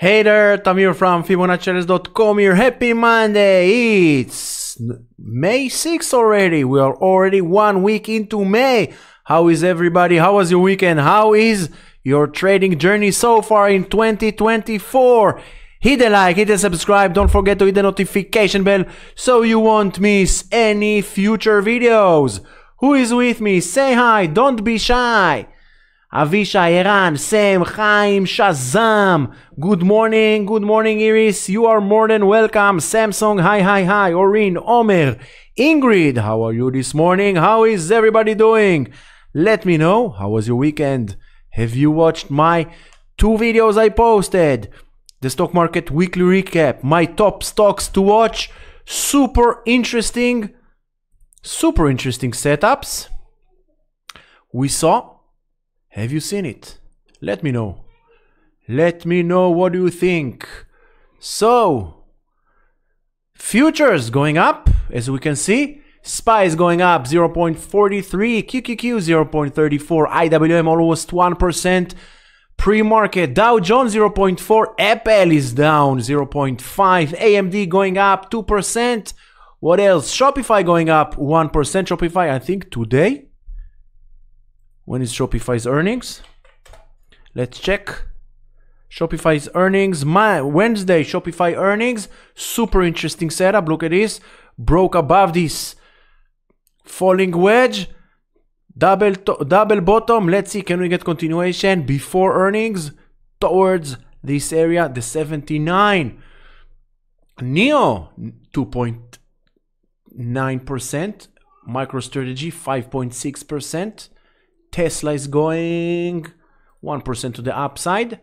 Hey there, Tamir from FIBONACCI.com here. Happy Monday. It's May 6th already. We are already 1 week into May. How is everybody? How was your weekend? How is your trading journey so far in 2024? Hit the like, hit the subscribe. Don't forget to hit the notification bell so you won't miss any future videos. Who is with me? Say hi. Don't be shy. Avisha, Eran, Sam, Chaim, Shazam. Good morning, Iris. You are more than welcome. Samsung, hi. Orin, Omer, Ingrid, how are you this morning? How is everybody doing? Let me know. How was your weekend? Have you watched my 2 videos I posted? The stock market weekly recap, my top stocks to watch. Super interesting setups. We saw. Have you seen it? Let me know. Let me know what do you think. So, futures going up, as we can see. SPY is going up 0.43, QQQ 0.34, IWM almost 1%. Pre-market Dow Jones 0.4, Apple is down 0.5, AMD going up 2%. What else? Shopify going up 1%. Shopify, I think today. When is Shopify's earnings? Let's check. Shopify's earnings. Wednesday, Shopify earnings. Super interesting setup. Look at this. Broke above this falling wedge. Double bottom. Let's see. Can we get continuation before earnings? Towards this area, the 79. NEO, 2.9%. MicroStrategy, 5.6%. Tesla is going 1% to the upside.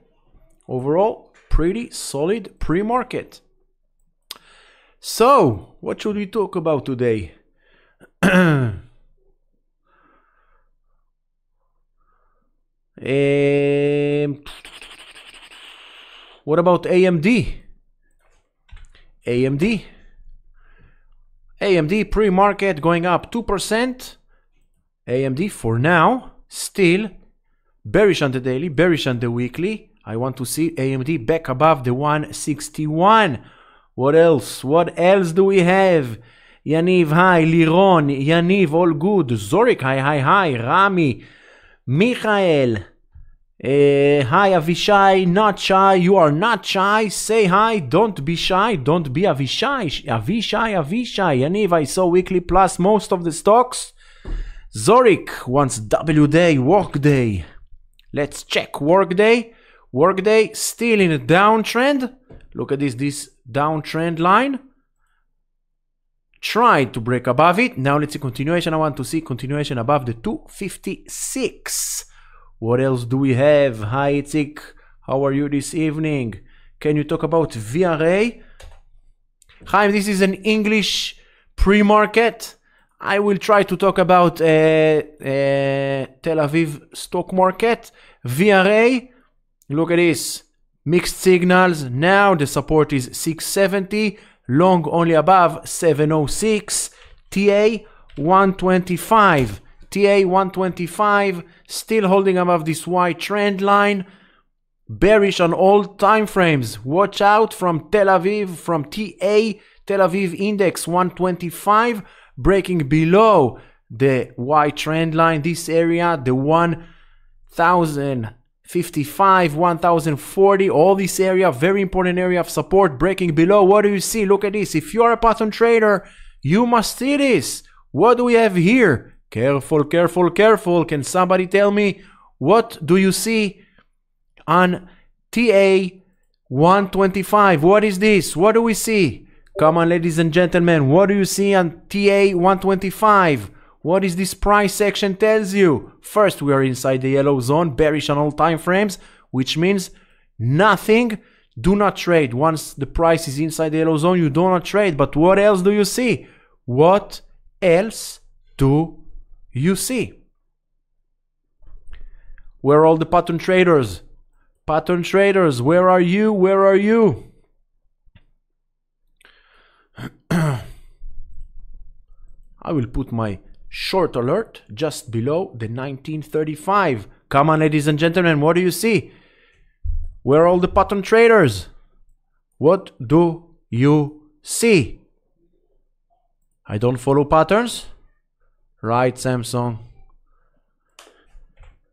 Overall, pretty solid pre-market. So, what should we talk about today? What about AMD? AMD pre-market going up 2%. AMD for now. Still bearish on the daily, bearish on the weekly. I want to see AMD back above the 161. What else? What else do we have? Yaniv, hi. Liron, Yaniv, all good. Zorik, hi. Rami, Michael, hi. Avishai, not shy. You are not shy. Say hi. Don't be shy. Don't be Avishai. Avishai. Yaniv, I saw weekly plus most of the stocks. Zorik wants W day, work day. Let's check work day. Work day still in a downtrend. Look at this downtrend line. Tried to break above it. Now let's see continuation. I want to see continuation above the 256. What else do we have? Hi Itzik, how are you this evening? Can you talk about VRA? Chaim, this is an English pre-market. I will try to talk about Tel Aviv stock market. VRA, look at this. Mixed signals. Now the support is 670. Long only above 706. TA 125. TA 125. Still holding above this white trend line. Bearish on all time frames. Watch out from Tel Aviv, from TA. Tel Aviv index 125. Breaking below the white trend line, this area, the 1055, 1040, all this area, very important area of support, breaking below. What do you see? Look at this. If you are a pattern trader, you must see this. What do we have here? Careful. Can somebody tell me what do you see on TA 125? What is this? What do we see? Come on, ladies and gentlemen, what do you see on TA 125? What is this price section tells you? First, we are inside the yellow zone, bearish on all time frames, which means nothing. Do not trade. Once the price is inside the yellow zone, you do not trade. But what else do you see? What else do you see? Where are all the pattern traders? Pattern traders, where are you? Where are you? I will put my short alert just below the 1935. Come on, ladies and gentlemen, what do you see? Where are all the pattern traders? What do you see? I don't follow patterns. Right, Samsung.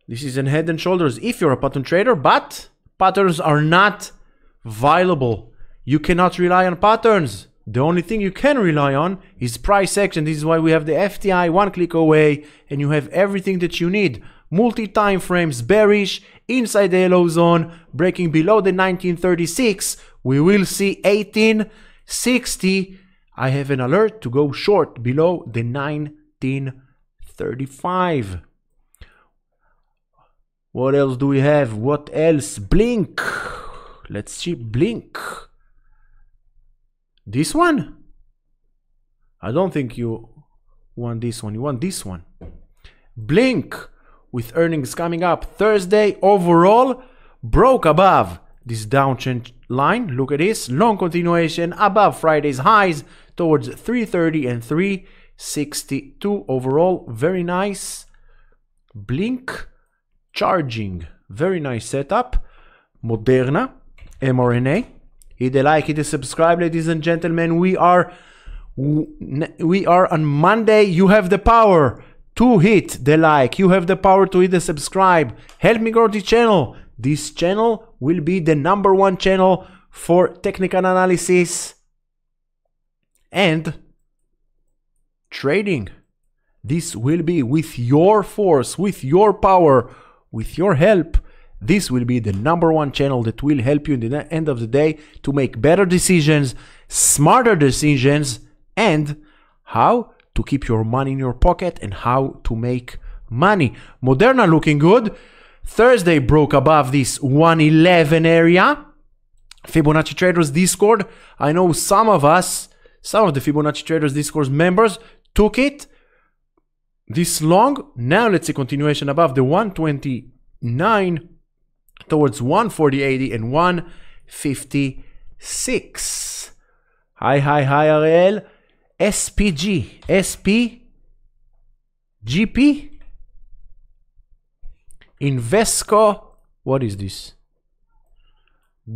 This is in head and shoulders if you're a pattern trader, but patterns are not viable. You cannot rely on patterns. The only thing you can rely on is price action. This is why we have the FTI one click away, and you have everything that you need. Multi-time frames bearish, inside the yellow zone, breaking below the 1936. We will see 1860. I have an alert to go short below the 1935. What else do we have? What else? Blink. Let's see. Blink. This one? I don't think you want this one. You want this one. Blink, with earnings coming up Thursday, overall broke above this downtrend line. Look at this. Long continuation above Friday's highs towards 330 and 362. Overall, very nice. Blink charging. Very nice setup. Moderna, mRNA. Hit the like, hit the subscribe, ladies and gentlemen. We are on Monday. You have the power to hit the like. You have the power to hit the subscribe. Help me grow the channel. This channel will be the #1 channel for technical analysis and trading. This will be with your force, with your power, with your help. This will be the #1 channel that will help you in the end of the day to make better decisions, smarter decisions, and how to keep your money in your pocket and how to make money. Moderna looking good. Thursday broke above this 111 area. Fibonacci Traders Discord. I know some of the Fibonacci Traders Discord members took it this long. Now let's see continuation above the 129 towards 140.80 and 156. Hi Ariel. SPG, SPGP, Invesco. What is this?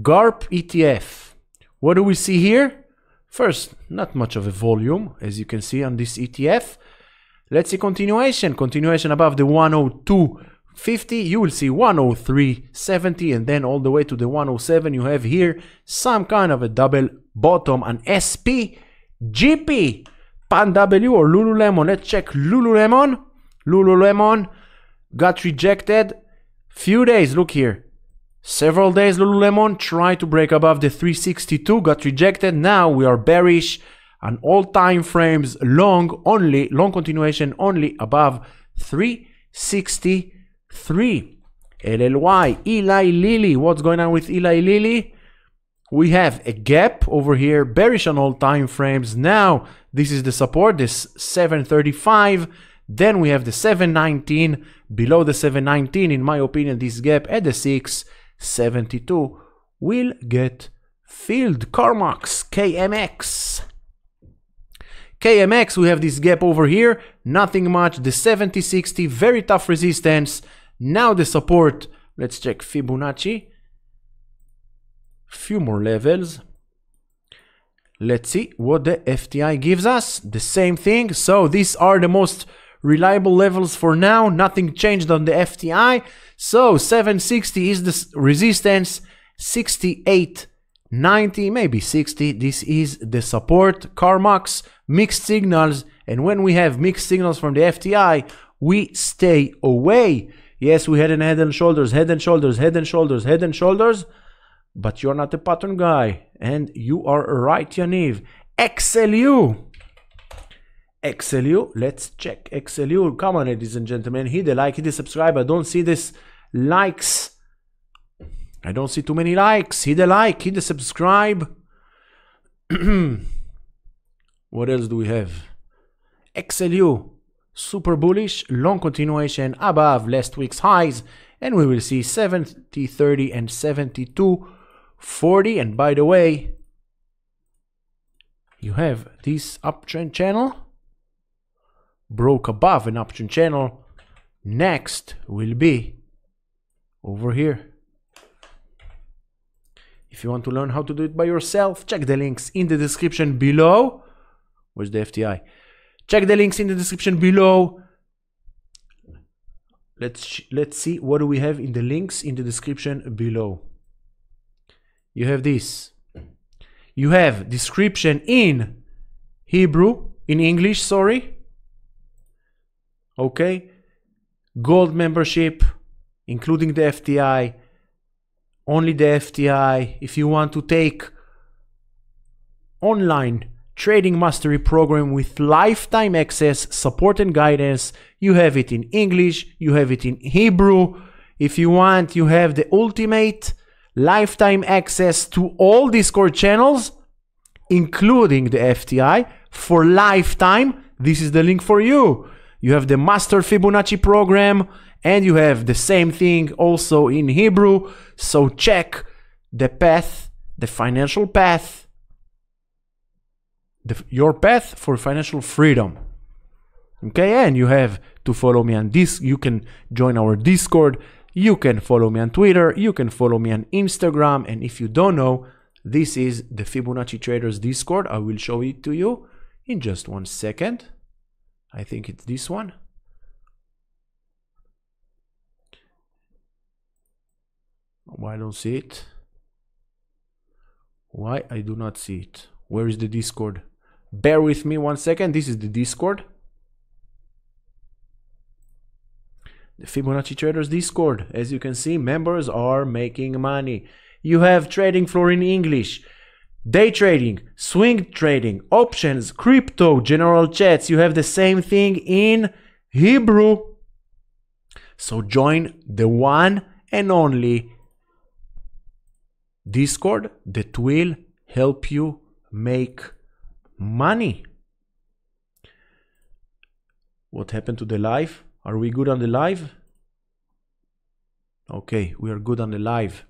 GARP ETF. What do we see here? First, not much of a volume, as you can see on this ETF. Let's see continuation. Continuation above the 102.50. You will see 103.70, and then all the way to the 107. You have here some kind of a double bottom, an SPGP, Pan W or Lululemon. Let's check Lululemon. Lululemon got rejected. Few days, look here. Several days Lululemon tried to break above the 362, got rejected. Now we are bearish on all time frames, long continuation only above 363. LLY, Eli Lilly. What's going on with Eli Lilly? We have a gap over here, bearish on all time frames. Now this is the support, this 735. Then we have the 719. Below the 719, in my opinion, this gap at the 672 will get filled. CarMax, KMX. KMX, we have this gap over here, nothing much. The 7060, very tough resistance. Now the support, let's check Fibonacci. Few more levels. Let's see what the FTI gives us. The same thing. So these are the most reliable levels for now. Nothing changed on the FTI. So 760 is the resistance. 68.90, maybe 60. This is the support. CarMax, mixed signals. And when we have mixed signals from the FTI, we stay away. Yes, we had an head and shoulders, head and shoulders, head and shoulders, head and shoulders. But you're not a pattern guy. And you are right, Yaniv. XLU. XLU. Let's check XLU. Come on, ladies and gentlemen. Hit the like, hit the subscribe. I don't see this likes. I don't see too many likes. Hit the like, hit the subscribe. What else do we have? XLU. Super bullish. Long continuation above last week's highs. And we will see 70.30 and 72.40. And by the way, you have this uptrend channel. Broke above an uptrend channel. Next will be over here. If you want to learn how to do it by yourself, check the links in the description below. Where's the FTI? Check the links in the description below. Let's see what do we have in the links in the description below. You have this. You have description in Hebrew, in English, sorry. Okay. Gold membership, including the FTI. Only the FTI. If you want to take online trading mastery program with lifetime access, support and guidance, you have it in English, you have it in Hebrew. If you want, you have the ultimate lifetime access to all Discord channels, including the FTI for lifetime. This is the link for you. You have the Master Fibonacci program, and you have the same thing also in Hebrew. So check the path, the financial path, your path for financial freedom. Okay, and you have to follow me on this. You can join our Discord. You can follow me on Twitter. You can follow me on Instagram. And if you don't know, this is the Fibonacci Traders Discord. I will show it to you in just 1 second. I think it's this one. Why I don't see it? Why I do not see it? Where is the Discord? Bear with me 1 second. This is the Discord. The Fibonacci Traders Discord. As you can see, members are making money. You have trading floor in English, day trading, swing trading, options, crypto, general chats. You have the same thing in Hebrew. So join the one and only Discord that will help you make money. What happened to the live? Are we good on the live? Okay, we are good on the live.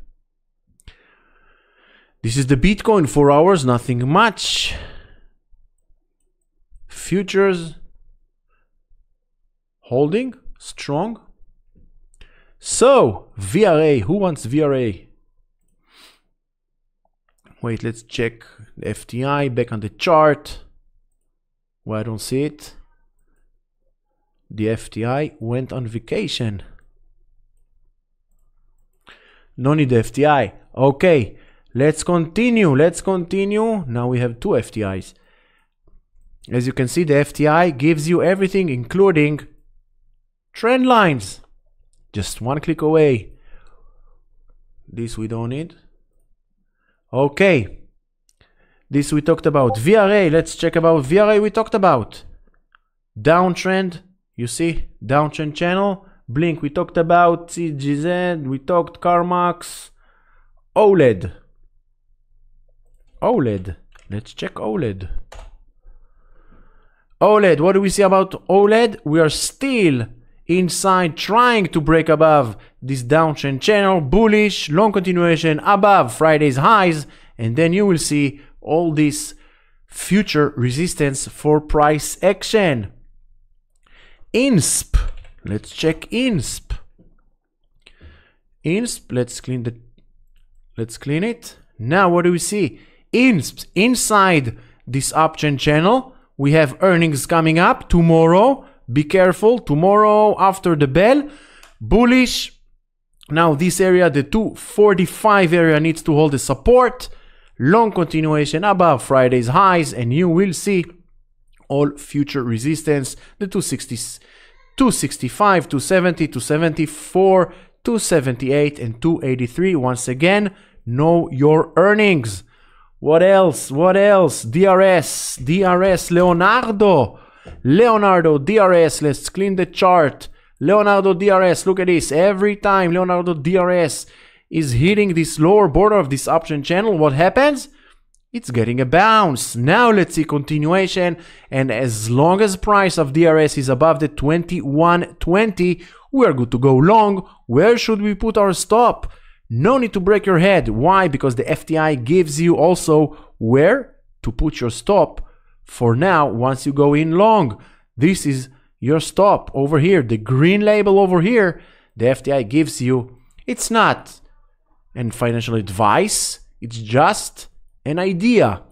This is the Bitcoin, 4 hours, nothing much. Futures holding strong. So VRA, who wants VRA? Wait, let's check the FTI back on the chart. Well, I don't see it. The FTI went on vacation. No need the FTI. Okay, let's continue. Let's continue. Now we have 2 FTIs. As you can see, the FTI gives you everything, including trend lines. Just 1 click away. This we don't need. Okay. This we talked about. VRA, let's check about VRA we talked about. Downtrend, you see, downtrend channel. Blink, we talked about. CGZ, we talked CarMax. OLED. OLED, let's check OLED. OLED, what do we see about OLED? We are still inside trying to break above this downtrend channel, bullish, long continuation above Friday's highs, and then you will see all this future resistance for price action. INSP, let's check INSP. INSP, let's clean it. Now what do we see? INSP, inside this uptrend channel, we have earnings coming up tomorrow. Be careful, tomorrow after the bell, bullish. Now this area, the 245 area, needs to hold the support. Long continuation above Friday's highs, and you will see all future resistance, the 260, 265, 270, 274, 278, and 283. Once again, know your earnings. What else? What else? DRS, Leonardo, DRS. Let's clean the chart. Leonardo DRS, look at this. Every time Leonardo DRS is hitting this lower border of this option channel, what happens? It's getting a bounce. Now let's see continuation, and as long as price of DRS is above the 2120, we are good to go long. Where should we put our stop? No need to break your head. Why? Because the FTI gives you also where to put your stop for now once you go in long. This is your stop over here. The green label over here, the FTI gives you. It's not an financial advice. It's just an idea.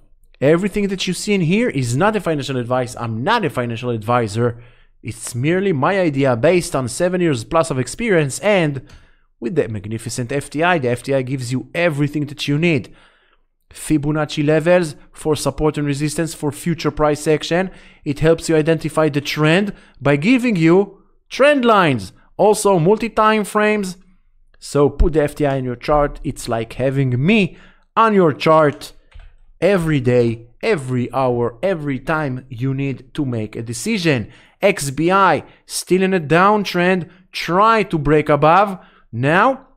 Everything that you see in here is not a financial advice. I'm not a financial advisor. It's merely my idea based on 7 years plus of experience, and with the magnificent FTI, the FTI gives you everything that you need. Fibonacci levels for support and resistance for future price action. It helps you identify the trend by giving you trend lines. Also multi-time frames. So put the FTI in your chart. It's like having me on your chart every day, every hour, every time you need to make a decision. XBI still in a downtrend. Try to break above. Now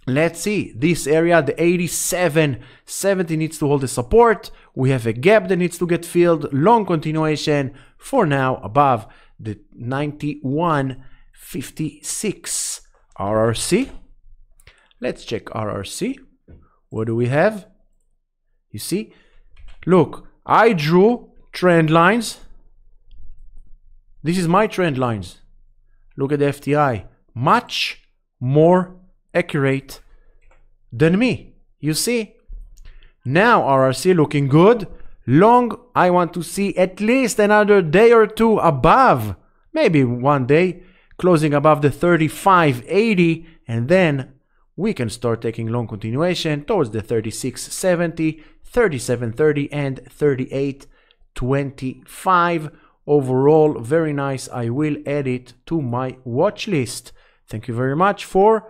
let's see this area, the 87.70 needs to hold the support. We have a gap that needs to get filled. Long continuation for now above the 91.56 RRC. Let's check RRC. What do we have? You see, look, I drew trend lines. This is my trend lines. Look at the FTI, much more accurate than me. You see, now RRC looking good. Long, I want to see at least another day or two above, maybe one day closing above the 35.80, and then we can start taking long continuation towards the 36.70, 37.30 and 38.25. Overall, very nice. I will add it to my watch list. Thank you very much for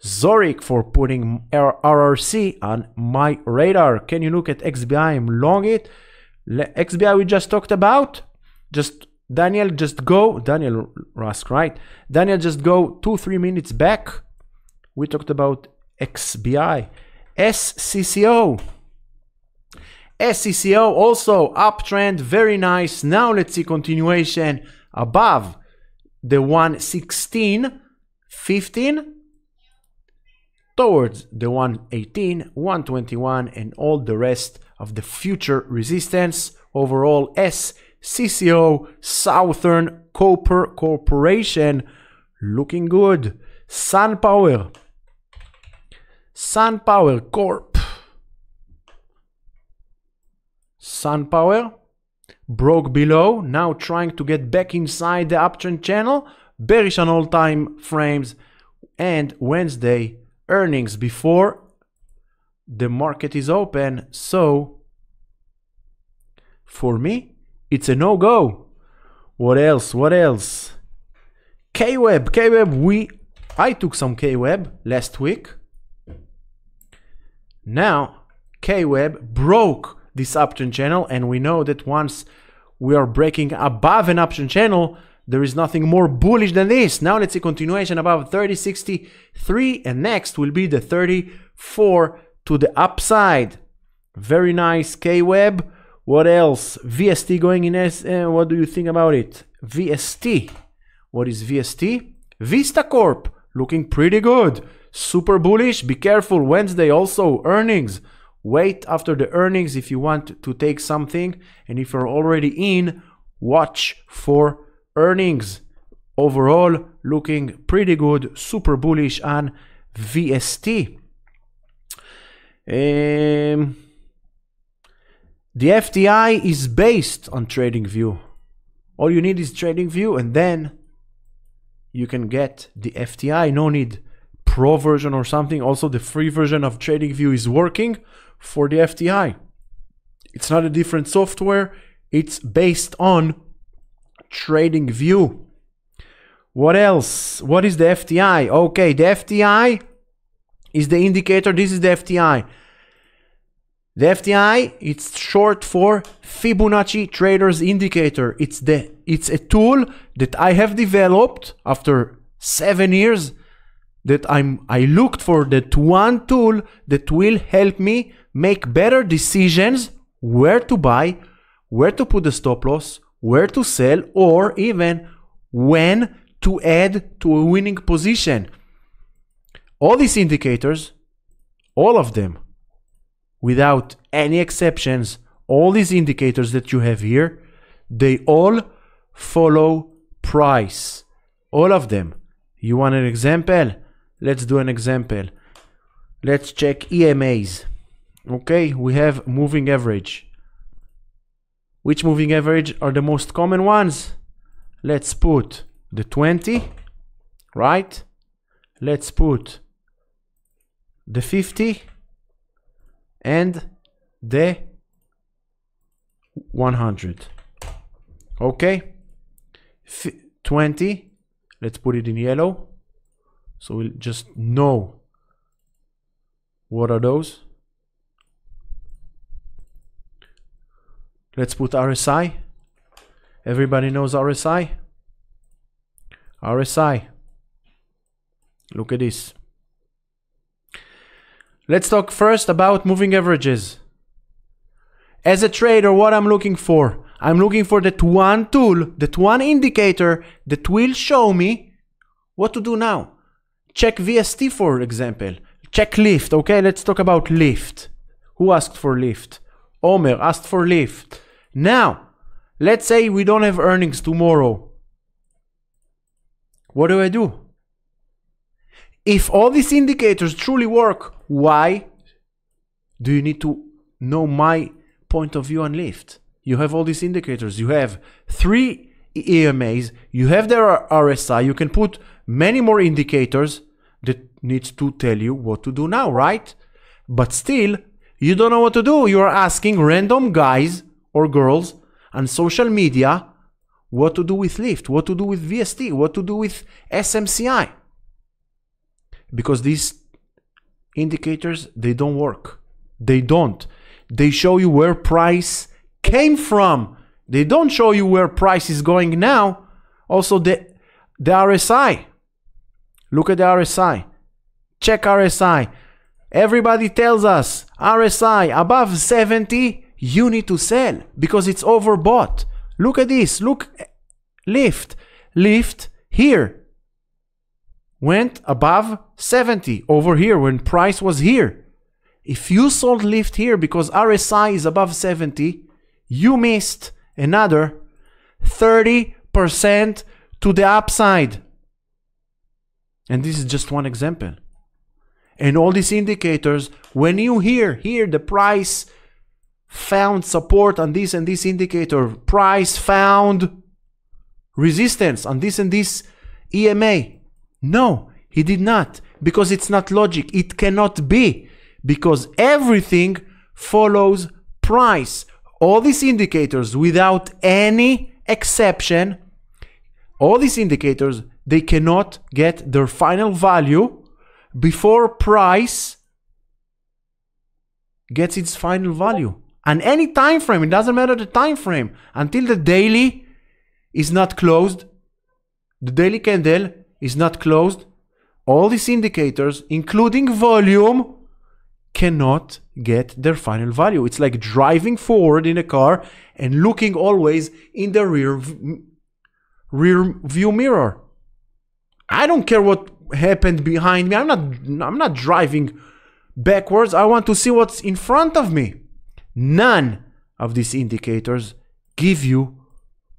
Zorik for putting RRC on my radar. Can you look at XBI? I'm long it. XBI we just talked about. Daniel Rusk, right? Daniel, just go 2-3 minutes back. We talked about XBI. SCCO. SCCO also uptrend, very nice. Now let's see continuation above the 116.15 towards the 118, 121 and all the rest of the future resistance. Overall, SCCO, Southern Copper Corporation, looking good. SunPower Corp. SunPower broke below, now trying to get back inside the uptrend channel, bearish on all time frames, and Wednesday earnings before the market is open. So for me, it's a no-go. What else? KWeb, I took some KWeb last week. Now KWeb broke this uptrend channel, and we know that once we are breaking above an uptrend channel, there is nothing more bullish than this. Now let's see continuation above 30.63, and next will be the 34 to the upside. Very nice KWeb. What else? VST going in S. What do you think about it? VST. What is VST? Vista Corp looking pretty good. Super bullish. Be careful. Wednesday also earnings. Wait after the earnings if you want to take something, and if you're already in, watch for earnings. Overall, looking pretty good. Super bullish on VST. The FTI is based on TradingView. All you need is TradingView, and then you can get the FTI. No need pro version or something. Also, the free version of TradingView is working for the FTI. It's not a different software. It's based on TradingView. What else? What is the FTI? Okay, the FTI is the indicator. This is the FTI. The FTI, it's short for Fibonacci Traders Indicator. It's a tool that I have developed after 7 years, that I looked for that one tool that will help me make better decisions, where to buy, where to put the stop loss, where to sell, or even when to add to a winning position. All these indicators, all of them, without any exceptions, all these indicators that you have here, they all follow price. All of them. You want an example? Let's do an example. Let's check EMAs. Okay, we have moving average. Which moving average are the most common ones? Let's put the 20, right? Let's put the 50 and the 100. Okay, 20, let's put it in yellow, so we'll just know what are those. Let's put RSI. Everybody knows RSI. RSI. Look at this. Let's talk first about moving averages. As a trader, what I'm looking for? I'm looking for that one tool, that one indicator that will show me what to do now. Check VST, for example. Check lift. Okay, let's talk about lift. Who asked for lift? Omer asked for lift. Now, let's say we don't have earnings tomorrow. What do? If all these indicators truly work, why do you need to know my point of view on lift? You have all these indicators. You have 3 EMAs. You have their RSI. You can put many more indicators that needs to tell you what to do now, right? But still, you don't know what to do. You are asking random guys or girls on social media what to do with lift, what to do with VST, what to do with SMCI. Because these indicators, they don't work. They don't. They show you where price came from. They don't show you where price is going now. Also the RSI. Look at the RSI. Check RSI. Everybody tells us RSI above 70, you need to sell because it's overbought. Look at this. Look, lift here went above 70 over here when price was here. If you sold lift here because RSI is above 70, you missed another 30% to the upside. And this is just one example. And all these indicators, when you hear the price found support on this and this indicator, price found resistance on this and this EMA. No, he did not, because it's not logic. It cannot be, because everything follows price. All these indicators, without any exception, all these indicators, they cannot get their final value before price gets its final value. On any time frame, it doesn't matter the time frame, until the daily is not closed, the daily candle is not closed, all these indicators, including volume, cannot get their final value. It's like driving forward in a car and looking always in the rear view mirror. I don't care what happened behind me. I'm not driving backwards. I want to see what's in front of me. None of these indicators give you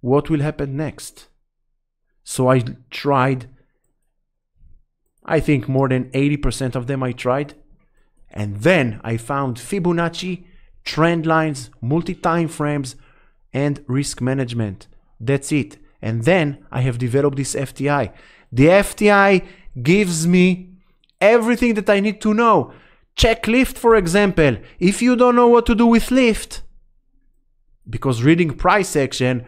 what will happen next. So I tried, I think more than 80% of them I tried. And then I found Fibonacci, trend lines, multi-time frames, and risk management. That's it. And then I have developed this FTI. The FTI gives me everything that I need to know. Check lift, for example. If you don't know what to do with lift, because reading price action,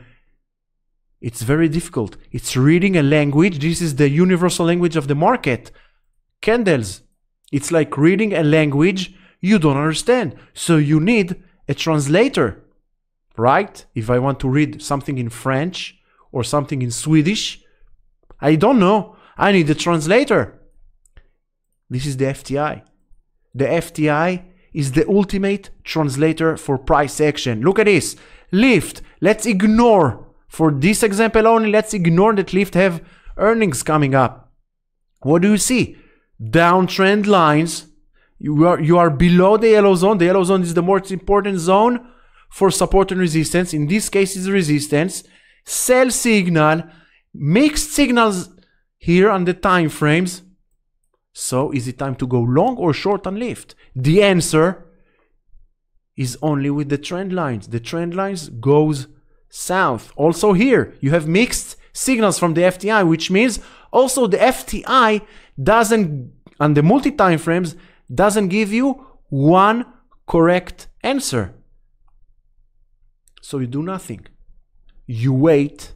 it's very difficult. It's reading a language. This is the universal language of the market. Candles. It's like reading a language you don't understand. So you need a translator, right? If I want to read something in French or something in Swedish, I don't know. I need a translator. This is the FTI. The FTI is the ultimate translator for price action. Look at this. Lift. Let's ignore, for this example only, let's ignore that lift have earnings coming up. What do you see? Downtrend lines. You are below the yellow zone. The yellow zone is the most important zone for support and resistance. In this case, is resistance. Sell signal. Mixed signals here on the time frames. So is it time to go long or short on lift? The answer is only with the trend lines. The trend lines goes south. Also here, you have mixed signals from the FTI, which means also the FTI doesn't, on the multi-time frames, doesn't give you one correct answer. So you do nothing. You wait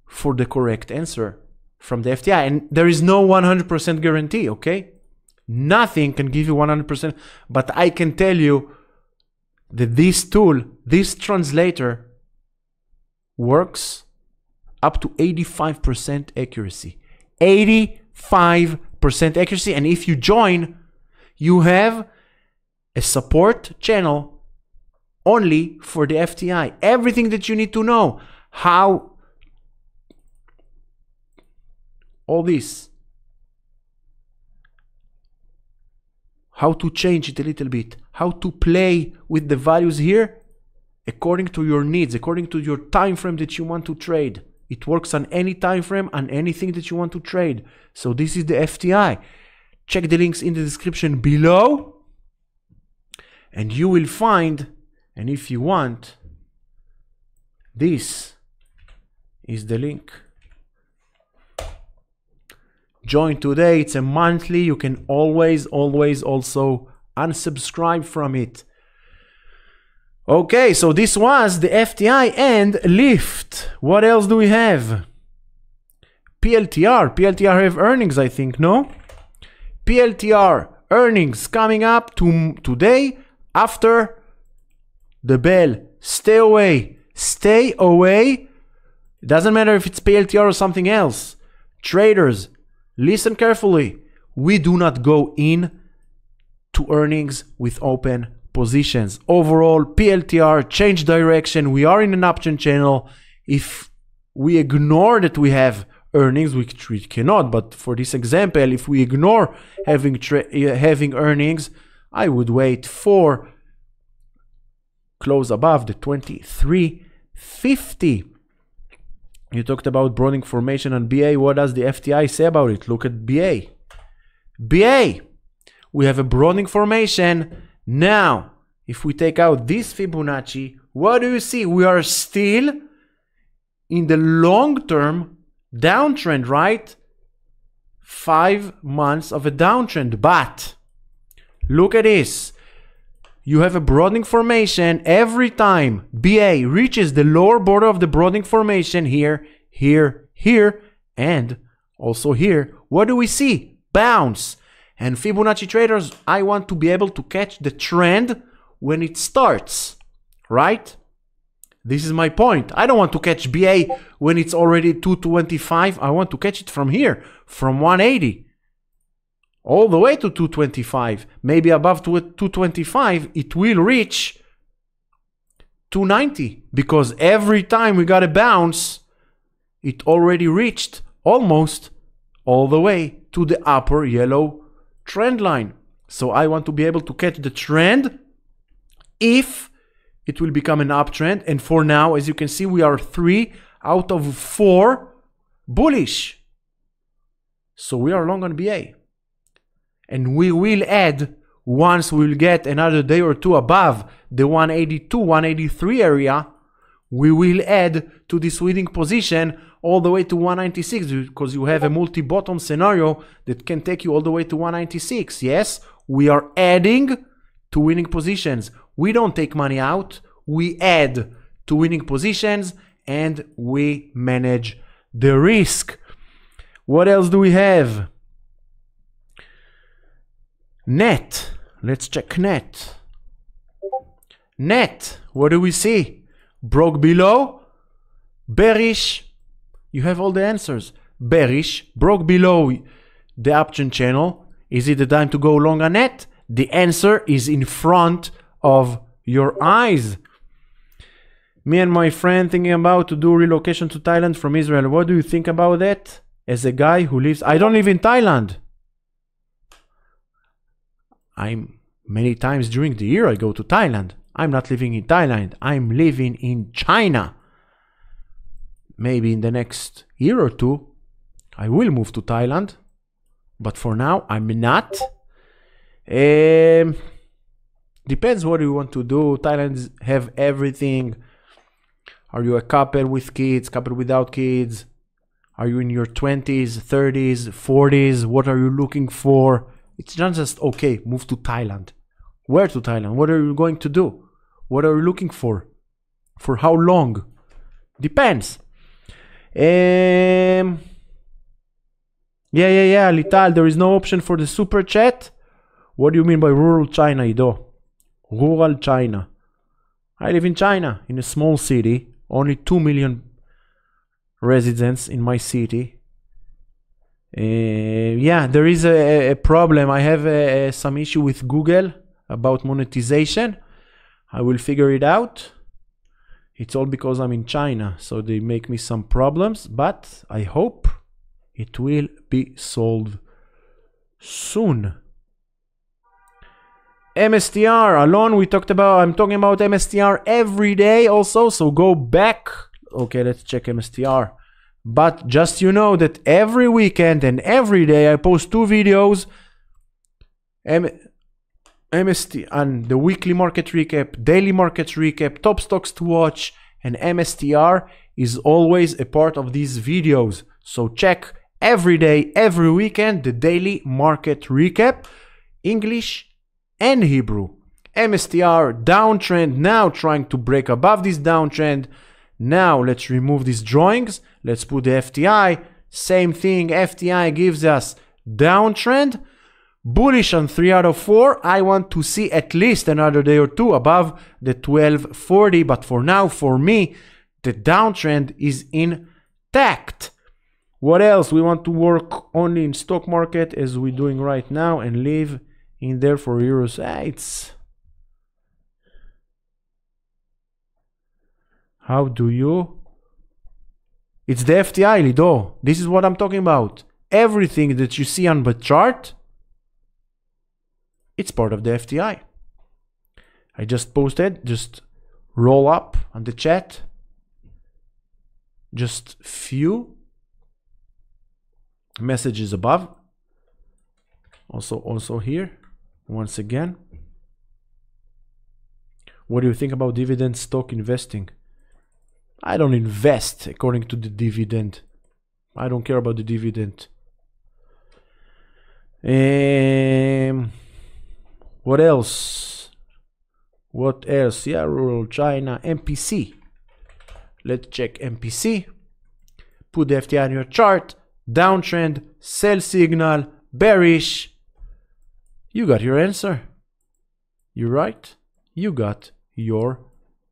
for the correct answer from the FTI. And there is no 100% guarantee, okay? Nothing can give you 100%, but I can tell you that this tool, this translator, works up to 85% accuracy. 85% accuracy. And if you join, you have a support channel only for the FTI. Everything that you need to know, how all this, how to change it a little bit, how to play with the values here according to your needs, according to your time frame that you want to trade. It works on any time frame, on anything that you want to trade. So this is the FTI. Check the links in the description below and you will find, and if you want, this is the link. Join today. It's a monthly. You can always also unsubscribe from it. Okay, so this was the FTI and Lift. What else do we have? PLTR. PLTR have earnings, I think, no? PLTR earnings coming up today after the bell. Stay away. Stay away. It doesn't matter if it's PLTR or something else. Traders, listen carefully. We do not go in to earnings with open positions. Overall, PLTR, change direction. We are in an uptrend channel. If we ignore that we have earnings, which we cannot, but for this example, if we ignore having earnings, I would wait for close above the 2350. You talked about broadening formation on BA. What does the FTI say about it? Look at BA. BA, we have a broadening formation. Now, if we take out this Fibonacci, what do you see? We are still in the long-term downtrend, right? 5 months of a downtrend. But look at this. You have a broadening formation. Every time BA reaches the lower border of the broadening formation here, here, here, and also here, what do we see? Bounce. And Fibonacci traders, I want to be able to catch the trend when it starts, right? This is my point. I don't want to catch BA when it's already 225. I want to catch it from here, from 180. All the way to 225. Maybe above 225, it will reach 290. Because every time we got a bounce, it already reached almost all the way to the upper yellow trend line. So I want to be able to catch the trend if it will become an uptrend. And for now, as you can see, we are 3 out of 4 bullish. So we are long on BA. And we will add, once we will get another day or two above the 182, 183 area, we will add to this winning position all the way to 196, because you have a multi-bottom scenario that can take you all the way to 196. Yes, we are adding to winning positions. We don't take money out, we add to winning positions and we manage the risk. What else do we have? Net. Let's check net. Net. What do we see? Broke below. Bearish. You have all the answers. Bearish. Broke below the uptrend channel. Is it the time to go long on net? The answer is in front of your eyes. Me and my friend thinking about to do relocation to Thailand from Israel. What do you think about that? As a guy who lives... I don't live in Thailand. Many times during the year I go to Thailand. I'm not living in Thailand. I'm living in China. Maybe in the next year or two, I will move to Thailand. But for now, I'm not. The Depends what you want to do. Thailand have everything. Are you a couple with kids, couple without kids? Are you in your 20s, 30s, 40s? What are you looking for? It's not just, okay, move to Thailand. Where to Thailand? What are you going to do? What are you looking for? For how long? Depends. Yeah, Lital, there is no option for the super chat. What do you mean by rural China, Ido? Rural China. I live in China, in a small city. Only 2 million residents in my city. Yeah, there is a problem. I have some issue with Google about monetization. I will figure it out. It's all because I'm in China, so they make me some problems, but I hope it will be solved soon. MSTR, Alon, I'm talking about MSTR every day also, so go back. Okay, let's check MSTR. But just you know that every weekend and every day I post 2 videos. MST and the weekly market recap, daily market recap, top stocks to watch, and MSTR is always a part of these videos. So check every day, every weekend, the daily market recap, English and Hebrew. MSTR downtrend, now trying to break above this downtrend. Now let's remove these drawings. Let's put the FTI. Same thing, FTI gives us downtrend. Bullish on 3 out of 4. I want to see at least another day or 2 above the 1240. But for now, for me, the downtrend is intact. What else? We want to work only in stock market as we're doing right now and leave in there for euros. How do you? It's the FTI, Lido. This is what I'm talking about. Everything that you see on the chart, it's part of the FTI. I just posted, just roll up on the chat. Just few messages above. Also here, once again. What do you think about dividend stock investing? I don't invest according to the dividend. I don't care about the dividend. What else? What else? Yeah, rural China, MPC. Let's check MPC. Put the FTI on your chart. Downtrend, sell signal, bearish. You got your answer. You're right. You got your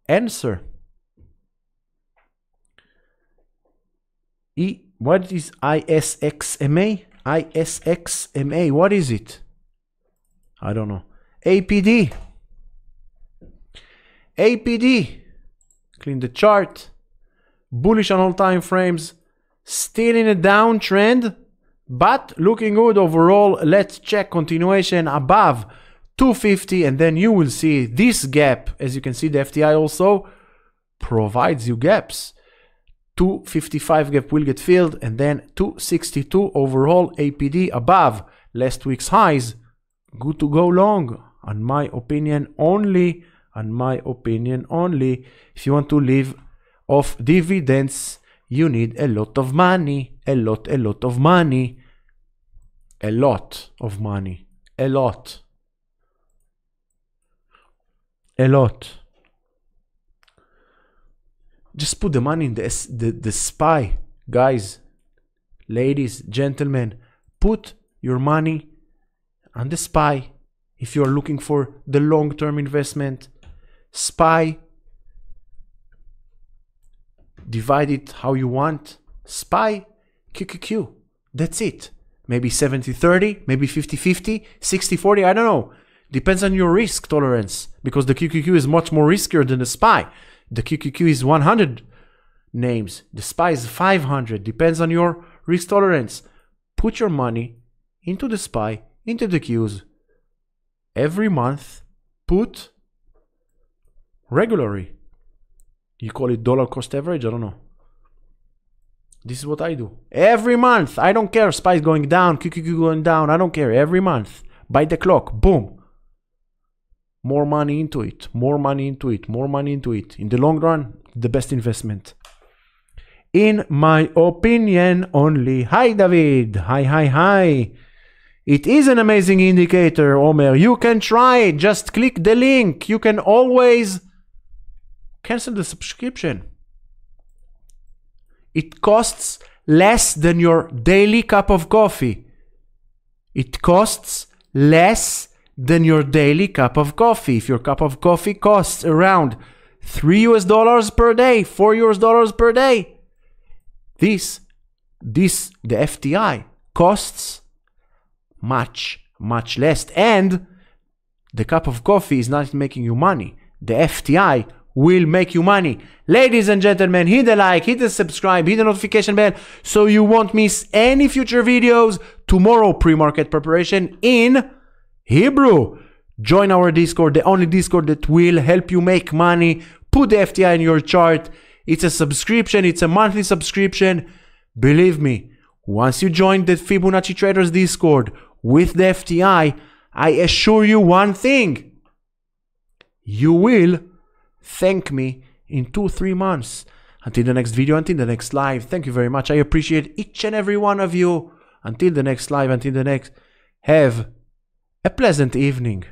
answer. What is ISXMA? ISXMA, what is it? I don't know. APD. APD. Clean the chart. Bullish on all time frames. Still in a downtrend, but looking good overall. Let's check continuation above 250, and then you will see this gap. As you can see, the FTI also provides you gaps. 255 gap will get filled, and then 262 overall APD above last week's highs. Good to go long, on my opinion only. On my opinion only. If you want to live off dividends, you need a lot of money. A lot of money. A lot of money. A lot. A lot. Just put the money in the SPY, guys, ladies, gentlemen. Put your money on the SPY if you are looking for the long-term investment. SPY, divide it how you want. SPY, QQQ, that's it. Maybe 70-30, maybe 50-50, 60-40, I don't know. Depends on your risk tolerance, because the QQQ is much more riskier than the SPY. The QQQ is 100 names. The SPY is 500. Depends on your risk tolerance. Put your money into the SPY, into the Qs. Every month, put regularly. You call it dollar cost average? I don't know. This is what I do. Every month. I don't care. SPY is going down, QQQ going down. I don't care. Every month. By the clock. Boom. more money into it, more money into it, more money into it. In the long run, the best investment. In my opinion only. Hi David. Hi. It is an amazing indicator, Omer. You can try it. Just click the link. You can always cancel the subscription. It costs less than your daily cup of coffee. It costs less than your daily cup of coffee. If your cup of coffee costs around $3 per day, $4 per day, the FTI costs much less, and the cup of coffee is not making you money. The FTI will make you money. Ladies and gentlemen, hit the like, hit the subscribe, hit the notification bell so you won't miss any future videos. Tomorrow, pre-market preparation in Hebrew. Join our Discord, the only Discord that will help you make money. Put the FTI in your chart. It's a subscription, it's a monthly subscription. Believe me, once you join the Fibonacci Traders Discord with the FTI, I assure you one thing. You will thank me in 2-3 months. Until the next video, until the next live. Thank you very much. I appreciate each and every one of you. Until the next live, until the next. Have a pleasant evening.